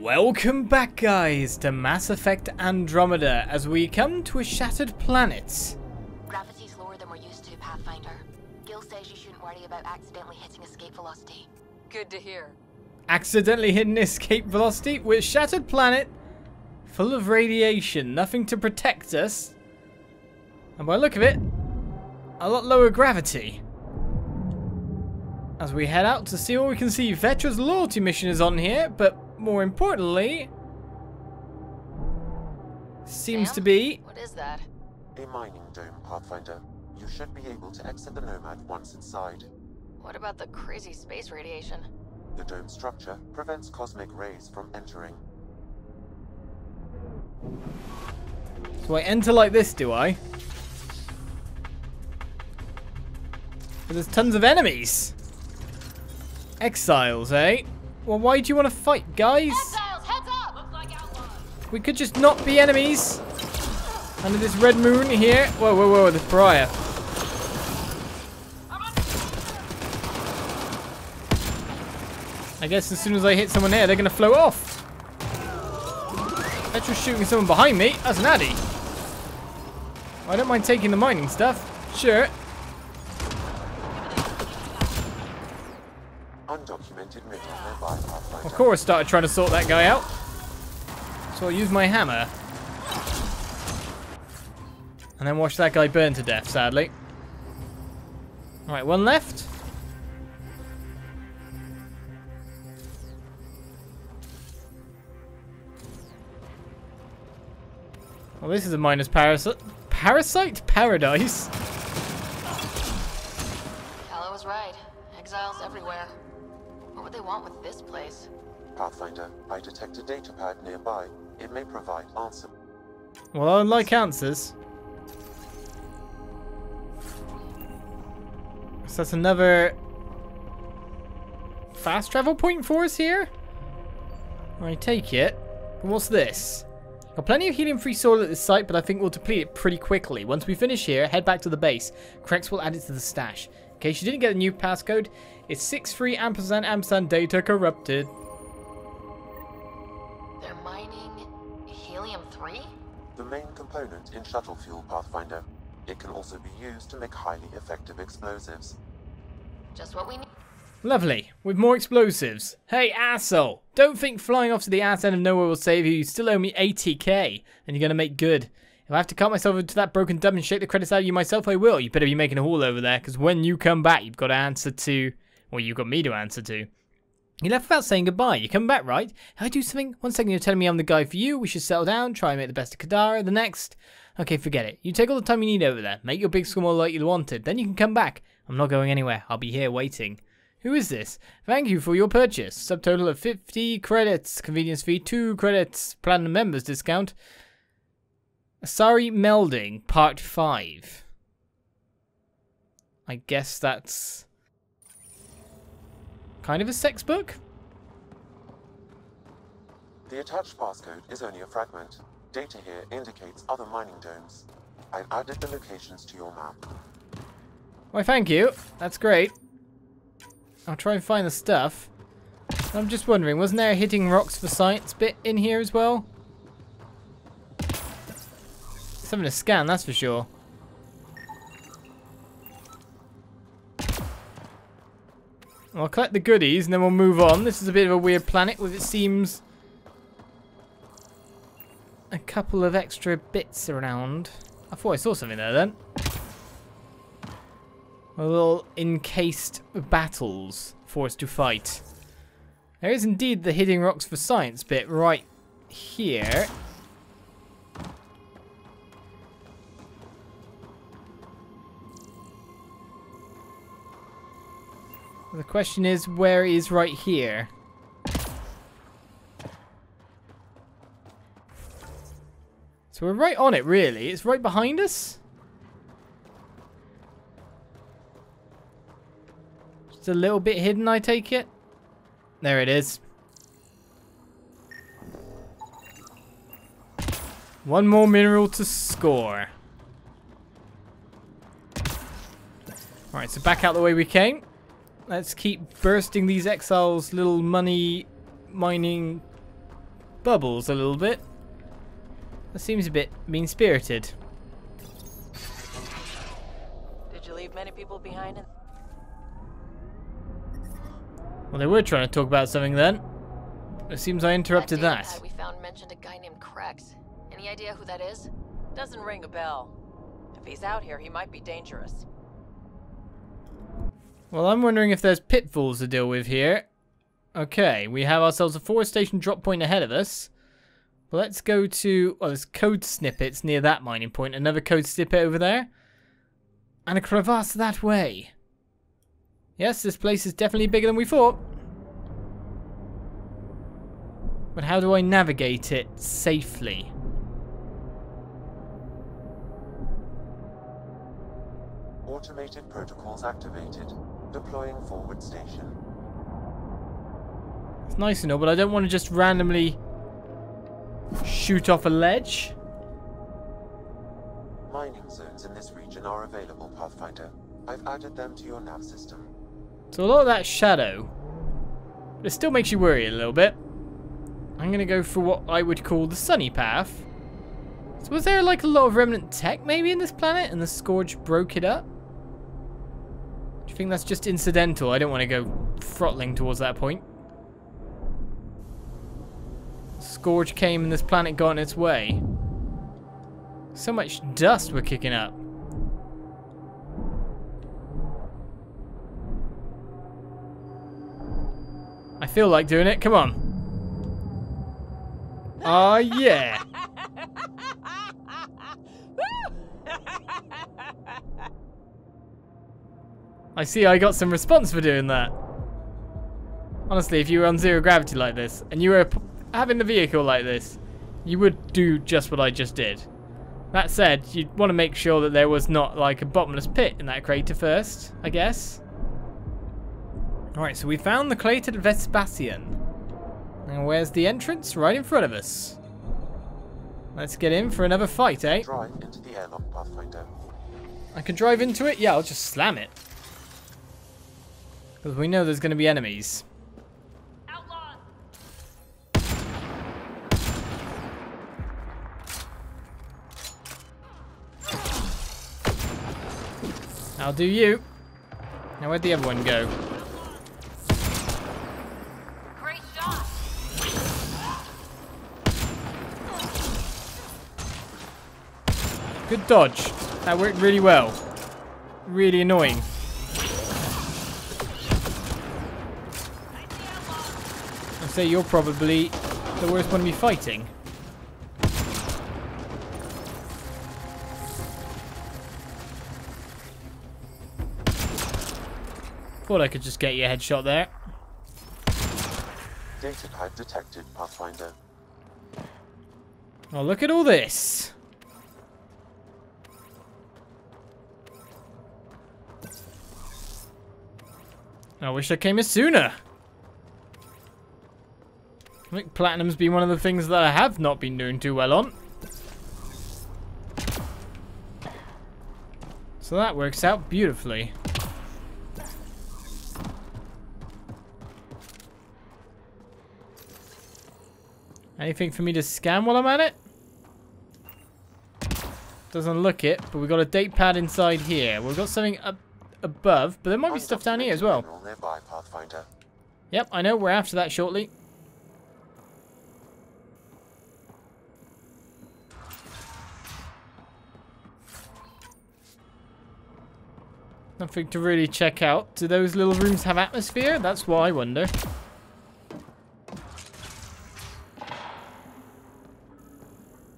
Welcome back, guys, to Mass Effect Andromeda as we come to a shattered planet. Gravity's lower than we're used to, Pathfinder. Gil says you shouldn't worry about accidentally hitting escape velocity. Good to hear. Accidentally hitting escape velocity with a shattered planet full of radiation, nothing to protect us. And by the look of it, a lot lower gravity. As we head out to see what we can see, Vetra's loyalty mission is on here, but more importantly, seems to be... What is that? A mining dome, Pathfinder. You should be able to exit the Nomad once inside. What about the crazy space radiation? The dome structure prevents cosmic rays from entering. So I enter like this, do I? But there's tons of enemies. Exiles, eh? Well, why do you want to fight, guys? Exiles, heads up! Looks like outlaws. We could just not be enemies. Under this red moon here. Whoa, whoa, whoa, this pariah. I guess as soon as I hit someone here, they're going to float off. Petra's shooting someone behind me. That's an addy. I don't mind taking the mining stuff. Sure. Undocumented mission nearby, Pathfinder. Of course, started trying to sort that guy out. So I'll use my hammer. And then watch that guy burn to death, sadly. Alright, one left. Well, this is a minus parasite paradise. Ella was right. Exiles everywhere. What would they want with this place? Pathfinder, I detect a data pad nearby. It may provide answer. Well, I like answers. So that's another fast travel point for us here. I take it. But what's this? Got plenty of helium-free soil at this site, but I think we'll deplete it pretty quickly. Once we finish here, head back to the base. Krex will add it to the stash. In case you didn't get the new passcode, it's 63 ampersand data corrupted. They're mining helium-3? The main component in shuttle fuel, Pathfinder. It can also be used to make highly effective explosives. Just what we need. Lovely. With more explosives. Hey, asshole. Don't think flying off to the ass end of nowhere will save you. You still owe me 80k, and you're going to make good. If I have to cut myself into that broken dump and shake the credits out of you myself, I will. You better be making a haul over there, because when you come back, you've got to answer to... Well, you've got me to answer to. You left without saying goodbye. You come back, right? If I do something, 1 second you're telling me I'm the guy for you. We should settle down, try and make the best of Kadara. The next... Okay, forget it. You take all the time you need over there. Make your big score like you wanted. Then you can come back. I'm not going anywhere. I'll be here waiting. Who is this? Thank you for your purchase. Subtotal of 50 credits. Convenience fee 2 credits. Platinum members discount. Asari Melding, Part 5. I guess that's kind of a sex book? The attached passcode is only a fragment. Data here indicates other mining domes. I've added the locations to your map. Why, thank you. That's great. I'll try and find the stuff. I'm just wondering, wasn't there a hitting rocks for science bit in here as well? Something to scan, that's for sure. I'll collect the goodies and then we'll move on. This is a bit of a weird planet with, it seems, a couple of extra bits around. I thought I saw something there then. A little encased battles for us to fight. There is indeed the hitting rocks for science bit right here. The question is, where is right here? So we're right on it, really. It's right behind us. Just a little bit hidden, I take it. There it is. One more mineral to score. Alright, so back out the way we came. Let's keep bursting these exiles' little money mining bubbles a little bit. That seems a bit mean-spirited. Did you leave many people behind? Well, they were trying to talk about something then. It seems I interrupted That that. we found mentioned a guy named Krex. Any idea who that is? Doesn't ring a bell. If he's out here, he might be dangerous. Well, I'm wondering if there's pitfalls to deal with here. Okay, we have ourselves a forest station drop point ahead of us. But let's go to... Oh, there's code snippets near that mining point. Another code snippet over there. And a crevasse that way. Yes, this place is definitely bigger than we thought. But how do I navigate it safely? Automated protocols activated. Deploying forward station. It's nice to know, but I don't want to just randomly shoot off a ledge. Mining zones in this region are available, Pathfinder. I've added them to your nav system. So a lot of that shadow, but it still makes you worry a little bit. I'm going to go for what I would call the sunny path. So was there like a lot of remnant tech maybe in this planet and the Scourge broke it up? Do you think that's just incidental? I don't want to go throttling towards that point. Scourge came and this planet got in its way. So much dust we're kicking up. I feel like doing it. Come on. Oh, yeah. I see I got some response for doing that. Honestly, if you were on zero gravity like this, and you were having the vehicle like this, you would do just what I just did. That said, you'd want to make sure that there was not like a bottomless pit in that crater first, I guess. Alright, so we found the crater Vespasian. And where's the entrance? Right in front of us. Let's get in for another fight, eh? Drive into the airlock, Pathfinder. I can drive into it? Yeah, I'll just slam it. Because we know there's going to be enemies. Outlaws! I'll do you. Now where'd the other one go? Great shot! Good dodge. That worked really well. Really annoying. I'd say you're probably the worst one to be fighting. Thought I could just get you a headshot there. Data type detected, Pathfinder. Oh, look at all this. I wish I came here sooner. I think platinum's been one of the things that I have not been doing too well on. So that works out beautifully. Anything for me to scan while I'm at it? Doesn't look it, but we've got a date pad inside here. We've got something up above, but there might be stuff down here as well. Nearby, Pathfinder. Yep, I know. We're after that shortly. Nothing to really check out. Do those little rooms have atmosphere? That's what I wonder.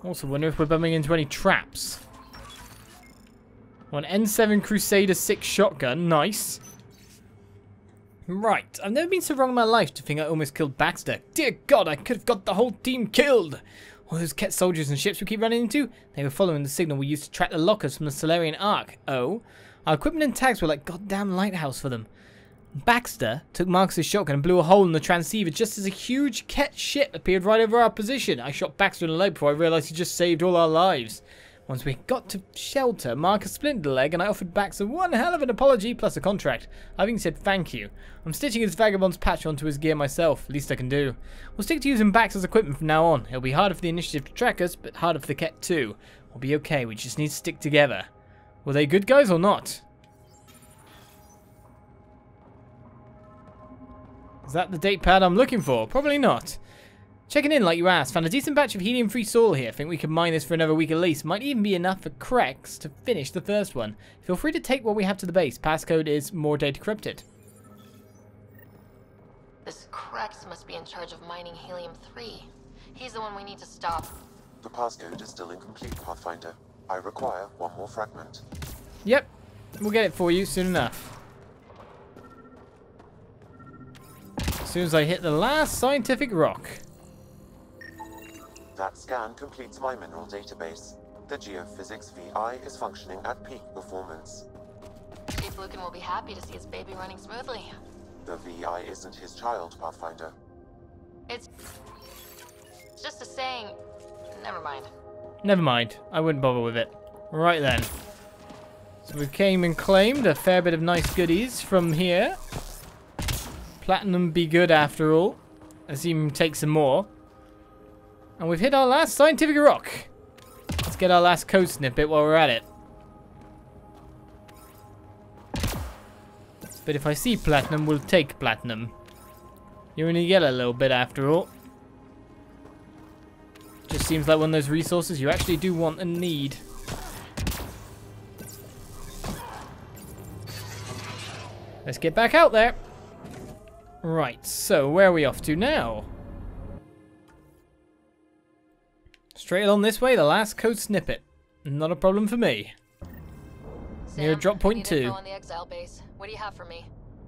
Also wonder if we're bumping into any traps. An N7 Crusader 6 shotgun. Nice. Right. I've never been so wrong in my life to think I almost killed Baxter. Dear God, I could have got the whole team killed. All those Ket soldiers and ships we keep running into, they were following the signal we used to track the lockers from the Solarian Ark. Oh. Our equipment and tags were like goddamn lighthouse for them. Baxter took Marcus's shotgun and blew a hole in the transceiver just as a huge Ket ship appeared right over our position. I shot Baxter in the leg before I realized he just saved all our lives. Once we got to shelter, Marcus splintered a leg and I offered Bax one hell of an apology plus a contract. I even said thank you. I'm stitching his vagabond's patch onto his gear myself, least I can do. We'll stick to using Bax as equipment from now on. It'll be harder for the initiative to track us, but harder for the Ket too. We'll be okay, we just need to stick together. Were they good guys or not? Is that the date pad I'm looking for? Probably not. Checking in like you asked, found a decent batch of helium-free soil here. Think we can mine this for another week at least. Might even be enough for Krex to finish the first one. Feel free to take what we have to the base. Passcode is more data corrupted. This Krex must be in charge of mining helium-3. He's the one we need to stop. The passcode is still incomplete, Pathfinder. I require one more fragment. Yep, we'll get it for you soon enough. As soon as I hit the last scientific rock. That scan completes my mineral database. The geophysics VI is functioning at peak performance. Chief Lucan will be happy to see his baby running smoothly. The VI isn't his child, Pathfinder. It's just a saying. Never mind. Never mind, I wouldn't bother with it. Right then. So we came and claimed a fair bit of nice goodies from here. Platinum be good after all. Let's even take some more. And we've hit our last scientific rock. Let's get our last code snippet while we're at it. But if I see platinum, we'll take platinum. You only get a little bit after all. Just seems like one of those resources you actually do want and need. Let's get back out there. Right, so where are we off to now? Straight along this way, the last code snippet. Not a problem for me. Sam, Near drop point need 2. info on the exile base. What do you have for me?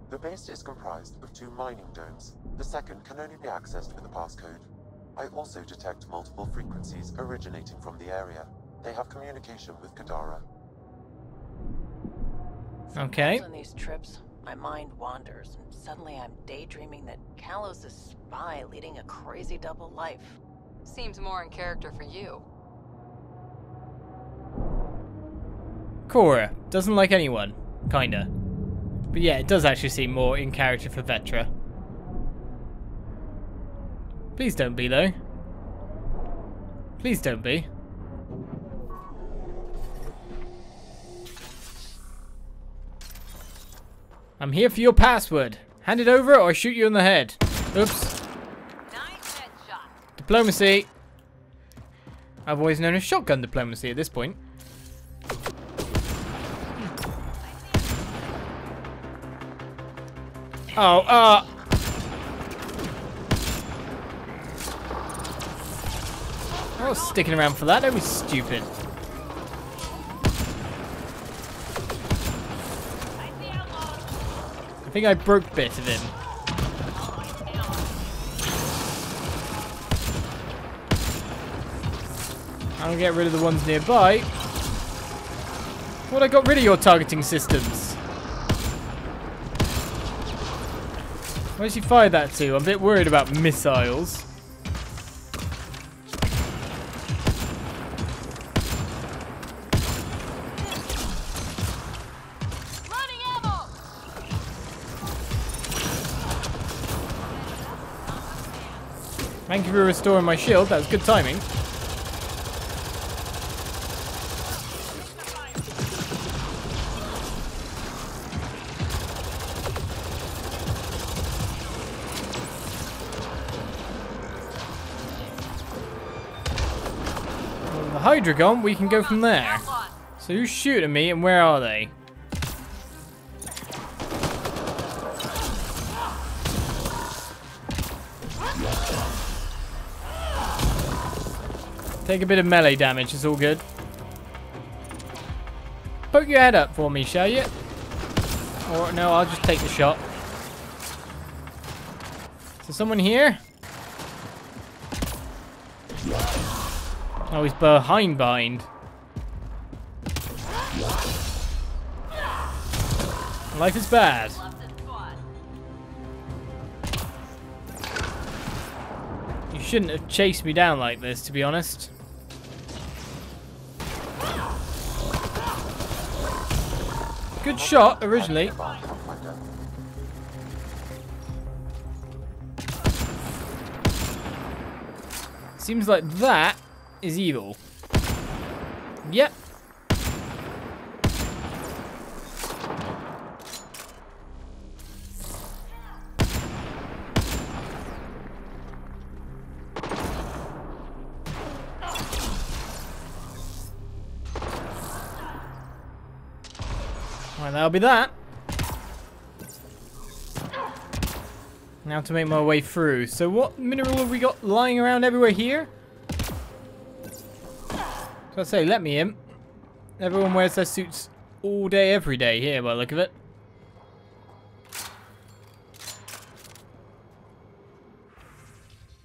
The base is comprised of 2 mining domes. The second can only be accessed with a passcode. I also detect multiple frequencies originating from the area. They have communication with Kadara. Okay. On these trips, my mind wanders, and suddenly I'm daydreaming that Kalos is a spy leading a crazy double life. Seems more in character for you. Cora doesn't like anyone, kinda. But yeah, it does actually seem more in character for Vetra. Please don't be though. Please don't be. I'm here for your password. Hand it over or I shoot you in the head. Oops. Nice headshot. Diplomacy. I've always known as shotgun diplomacy at this point. Oh, I was sticking around for that. Don't be stupid. I think I broke bit of him. I'll get rid of the ones nearby. What, I got rid of your targeting systems? Where's she fired that to? I'm a bit worried about missiles. Running ammo! Thank you for restoring my shield. That was good timing. The Hydra gone, we can go from there. So who's shooting me and where are they? Take a bit of melee damage, it's all good. Poke your head up for me, shall you? Or no, I'll just take the shot. Is there someone here? Oh, he's behind. Life is bad. You shouldn't have chased me down like this, to be honest. good shot originally. Seems like that is evil. Yep. Right, that'll be that. Now to make my way through. So what mineral have we got lying around everywhere here? So I say, let me in. Everyone wears their suits all day, every day here by the look of it.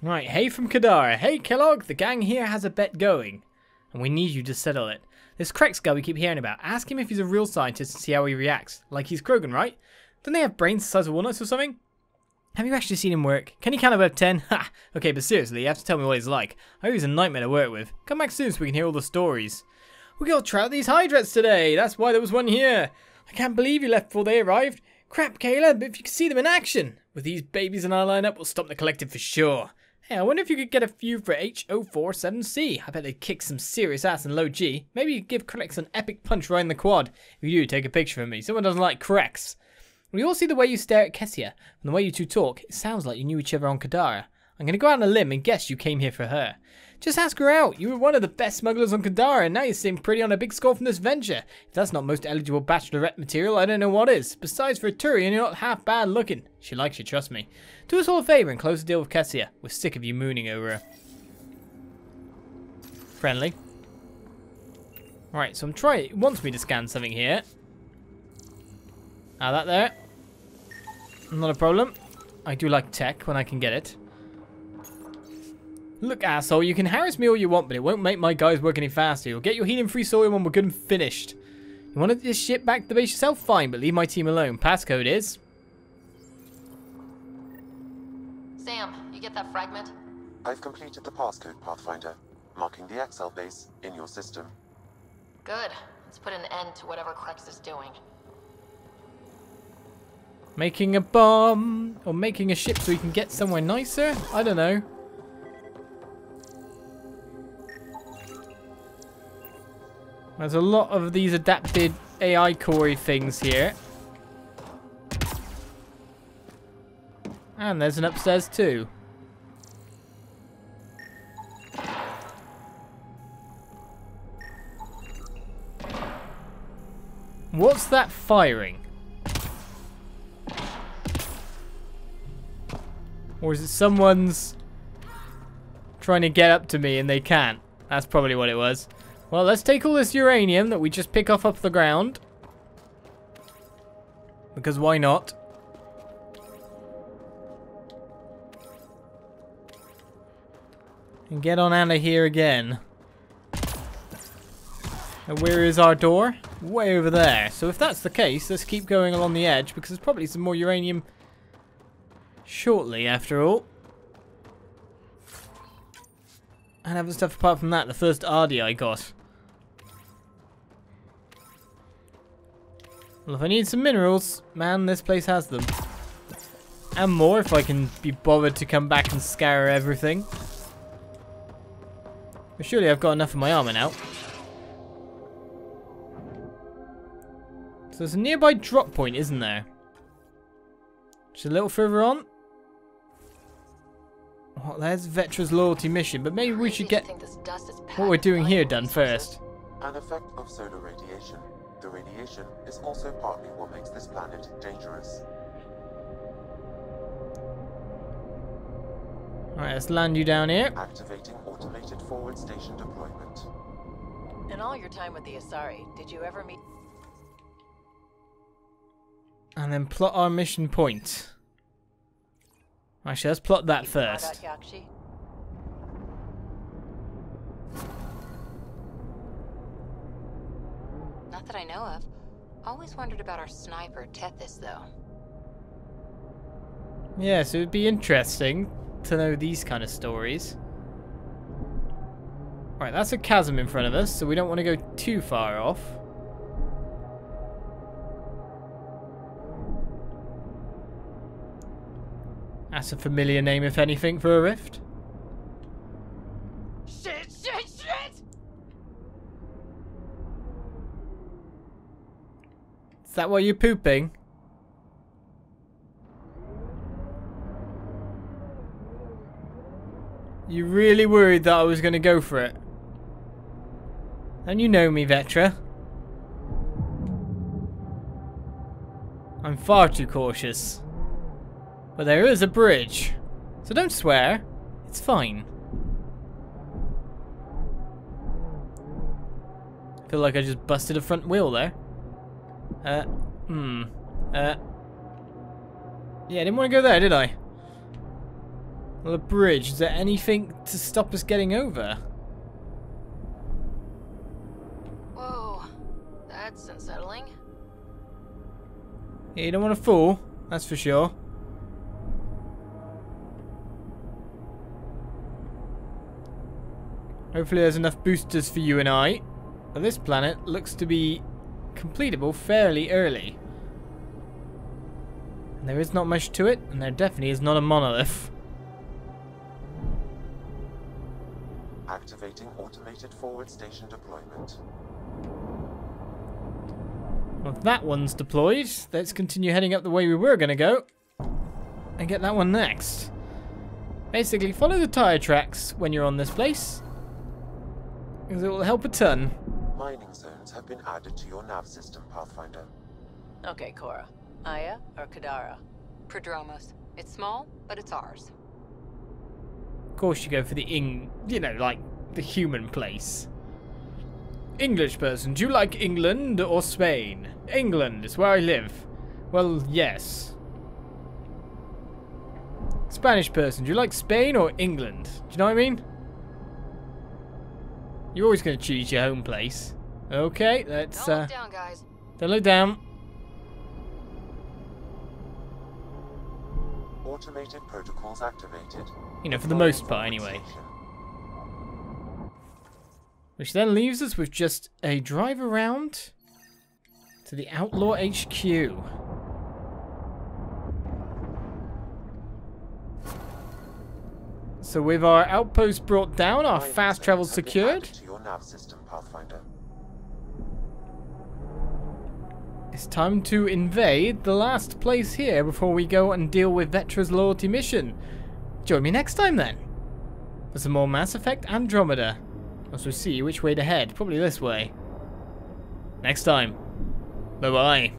Right, hey from Kadara. Hey Kellogg, the gang here has a bet going. And we need you to settle it. This Krex guy we keep hearing about, ask him if he's a real scientist and see how he reacts. Like he's Krogan, right? Don't they have brains the size of walnuts or something? Have you actually seen him work? Can he count above 10? Ha! Okay, but seriously, you have to tell me what he's like. I hope he's a nightmare to work with. Come back soon so we can hear all the stories. We gotta try out these hydrates today. That's why there was one here. I can't believe you left before they arrived. Crap, Caleb, if you could see them in action. With these babies in our lineup, we'll stop the collective for sure. Hey, I wonder if you could get a few for H-047c. I bet they'd kick some serious ass in low G. Maybe you could give Krex an epic punch right in the quad. If you do, take a picture of me. Someone doesn't like Krex. We all see the way you stare at Kessia, and the way you two talk. It sounds like you knew each other on Kadara. I'm going to go out on a limb and guess you came here for her. Just ask her out. You were one of the best smugglers on Kadara, and now you're sitting pretty on a big score from this venture. If that's not most eligible bachelorette material, I don't know what is. Besides, for a Turian, you're not half bad looking. She likes you, trust me. Do us all a favour and close the deal with Kessia. We're sick of you mooning over her. Friendly. Right, so I'm trying. It wants me to scan something here. Ah, that there. Not a problem. I do like tech when I can get it. Look, asshole, you can harass me all you want, but it won't make my guys work any faster. You'll get your healing-free soil when we're good and finished. You want this shit back to the base yourself? Fine, but leave my team alone. Passcode is... Sam, you get that fragment? I've completed the passcode, Pathfinder, marking the XL base in your system. Good. Let's put an end to whatever Krex is doing. Making a bomb, or making a ship so we can get somewhere nicer? I don't know. There's a lot of these adapted AI core things here. And there's an upstairs too. What's that firing? Or is it someone's trying to get up to me and they can't? That's probably what it was. Well, let's take all this uranium that we just pick off the ground. Because why not? And get on out of here again. And where is our door? Way over there. So if that's the case, let's keep going along the edge because there's probably some more uranium shortly, after all. And other stuff apart from that, the first RD I got. Well, if I need some minerals, man, this place has them. And more if I can be bothered to come back and scour everything. But surely I've got enough of my armor now. So there's a nearby drop point, isn't there? Just a little further on. Oh, there's Vetra's loyalty mission, but maybe we should get what we're doing here done first. An effect of solar radiation. The radiation is also partly what makes this planet dangerous. Alright, let's land you down here. Activating automated forward station deployment. In all your time with the Asari, did you ever meet... And then plot our mission point. Actually, let's plot that first. Not that I know of. Always wondered about our sniper, Tethys, though. Yeah, so it'd be interesting to know these kind of stories. Right, that's a chasm in front of us, so we don't want to go too far off. That's a familiar name, if anything, for a rift. Shit, shit, shit! Is that why you're pooping? You really worried that I was going to go for it? And you know me, Vetra. I'm far too cautious. But there is a bridge. So don't swear. It's fine. I feel like I just busted a front wheel there. Yeah, I didn't want to go there, did I? Well, the bridge. Is there anything to stop us getting over? Whoa, that's unsettling. Yeah, you don't want to fall, that's for sure. Hopefully there's enough boosters for you and I. But this planet looks to be completable fairly early. And there is not much to it, and there definitely is not a monolith. Activating automated forward station deployment. Well, if that one's deployed, let's continue heading up the way we were going to go. And get that one next. Basically, follow the tyre tracks when you're on this place. Because it will help a ton. Mining zones have been added to your nav system, Pathfinder. Okay, Cora. Aya or Kadara? Prodromos. It's small, but it's ours. Of course you go for the like, the human place. English person, do you like England or Spain? England is where I live. Well, yes. Spanish person, do you like Spain or England? Do you know what I mean? You're always going to choose your home place. Okay, let's... Don't look down, guys. Don't look down. Automated protocols activated. You know, for the most part, anyway. Which then leaves us with just a drive around to the Outlaw HQ. So with our outpost brought down, our fast travel secured, To your nav system, Pathfinder. it's time to invade the last place here before we go and deal with Vetra's loyalty mission. Join me next time then, for some more Mass Effect Andromeda. As we see which way to head, probably this way. Next time. Bye-bye.